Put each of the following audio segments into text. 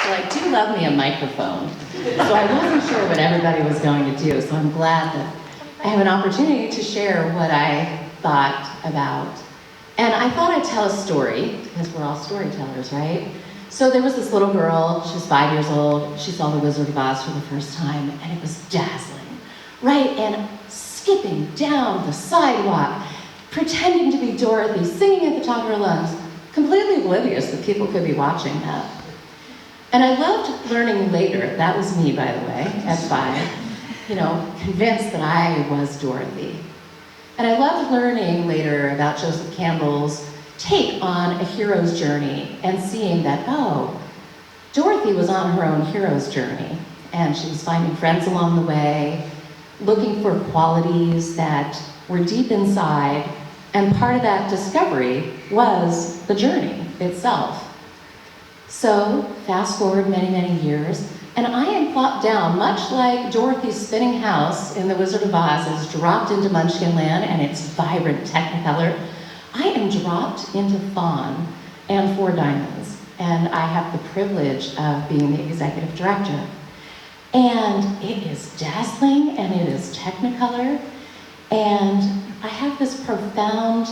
Well, I do love me a microphone, so I wasn't sure what everybody was going to do, so I'm glad that I have an opportunity to share what I thought about. And I thought I'd tell a story, because we're all storytellers, right? So there was this little girl, she was 5 years old, she saw The Wizard of Oz for the first time, and it was dazzling, right? And skipping down the sidewalk, pretending to be Dorothy, singing at the top of her lungs, completely oblivious that people could be watching that. And I loved learning later, that was me, by the way, at 5, convinced that I was Dorothy. And I loved learning later about Joseph Campbell's take on a hero's journey and seeing that, oh, Dorothy was on her own hero's journey, and she was finding friends along the way, looking for qualities that were deep inside, and part of that discovery was the journey itself. So, fast forward many, many years, and I am plopped down, much like Dorothy's spinning house in The Wizard of Oz is dropped into Munchkin Land and it's vibrant technicolor. I am dropped into Fawn and Four Diamonds, and I have the privilege of being the executive director. And it is dazzling, and it is technicolor, and I have this profound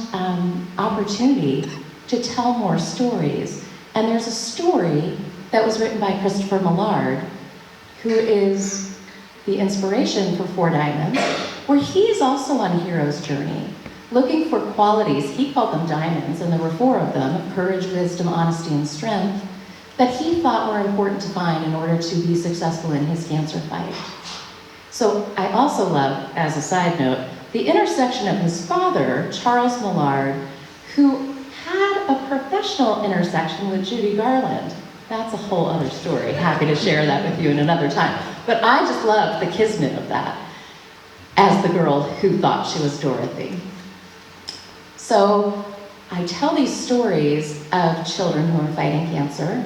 opportunity to tell more stories. And there's a story that was written by Christopher Millard, who is the inspiration for Four Diamonds, where he is also on a hero's journey, looking for qualities, he called them diamonds, and there were 4 of them, courage, wisdom, honesty, and strength, that he thought were important to find in order to be successful in his cancer fight. So I also love, as a side note, the intersection of his father, Charles Millard, who had a professional intersection with Judy Garland. That's a whole other story. Happy to share that with you in another time. But I just love the kismet of that as the girl who thought she was Dorothy. So I tell these stories of children who are fighting cancer,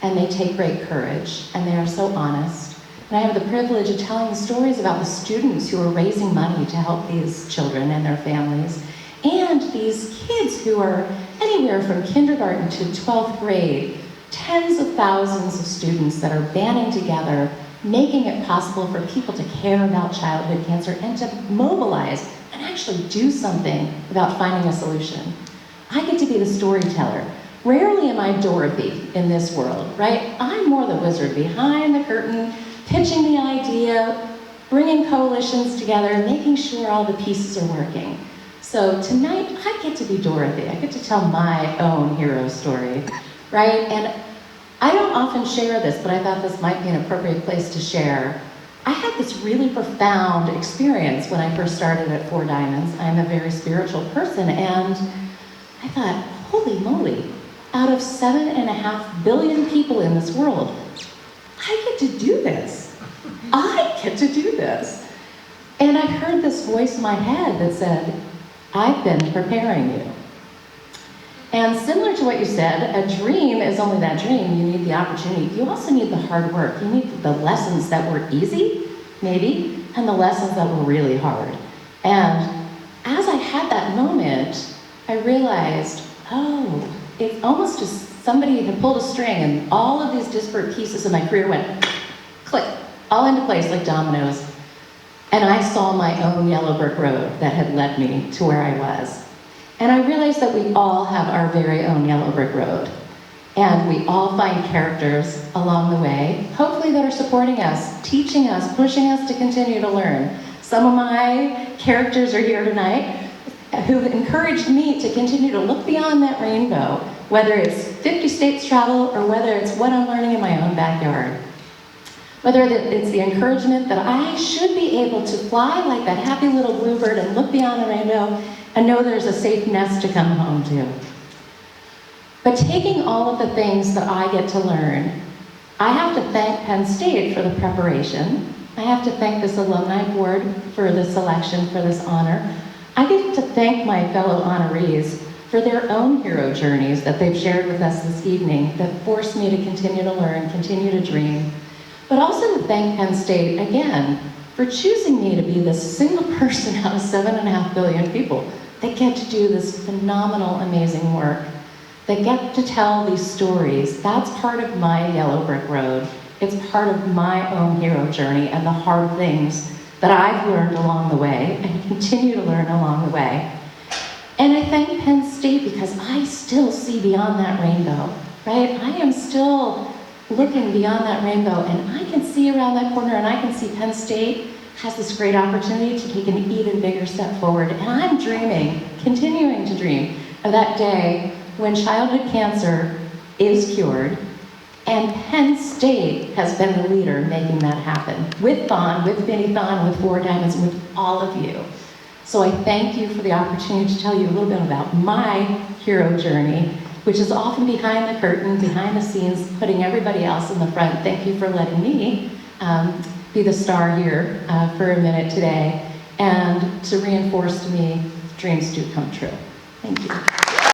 and they take great courage, and they are so honest. And I have the privilege of telling stories about the students who are raising money to help these children and their families, and these kids who are anywhere from kindergarten to 12th grade, tens of thousands of students that are banding together, making it possible for people to care about childhood cancer and to mobilize and actually do something about finding a solution. I get to be the storyteller. Rarely am I Dorothy in this world, right? I'm more the wizard behind the curtain, pitching the idea, bringing coalitions together, making sure all the pieces are working. So tonight, I get to be Dorothy. I get to tell my own hero story, right? And I don't often share this, but I thought this might be an appropriate place to share. I had this really profound experience when I first started at Four Diamonds. I'm a very spiritual person, and I thought, holy moly, out of 7.5 billion people in this world, I get to do this. I get to do this. And I heard this voice in my head that said, I've been preparing you. And similar to what you said, a dream is only that dream. You need the opportunity. You also need the hard work. You need the lessons that were easy, maybe, and the lessons that were really hard. And as I had that moment, I realized, oh, it's almost as somebody had pulled a string and all of these disparate pieces of my career went click, all into place like dominoes. And I saw my own yellow brick road that had led me to where I was. And I realized that we all have our very own yellow brick road. And we all find characters along the way, hopefully that are supporting us, teaching us, pushing us to continue to learn. Some of my characters are here tonight who've encouraged me to continue to look beyond that rainbow, whether it's 50 states travel or whether it's what I'm learning in my own backyard. Whether it's the encouragement that I should be able to fly like that happy little bluebird and look beyond the rainbow and know there's a safe nest to come home to. But taking all of the things that I get to learn, I have to thank Penn State for the preparation. I have to thank this alumni board for the selection, for this honor. I get to thank my fellow honorees for their own hero journeys that they've shared with us this evening that forced me to continue to learn, continue to dream. But also to thank Penn State, again, for choosing me to be this single person out of 7.5 billion people that get to do this phenomenal, amazing work. that get to tell these stories. That's part of my yellow brick road. It's part of my own hero journey and the hard things that I've learned along the way and continue to learn along the way. And I thank Penn State because I still see beyond that rainbow, right? I am still looking beyond that rainbow, and I can see around that corner, and I can see Penn State has this great opportunity to take an even bigger step forward. And I'm dreaming, continuing to dream, of that day when childhood cancer is cured, and Penn State has been the leader in making that happen. With Thon, with Vinnie Thon, with Four Diamonds, with all of you. So I thank you for the opportunity to tell you a little bit about my hero journey, which is often behind the curtain, behind the scenes, putting everybody else in the front. Thank you for letting me be the star here for a minute today, and to reinforce to me, dreams do come true. Thank you.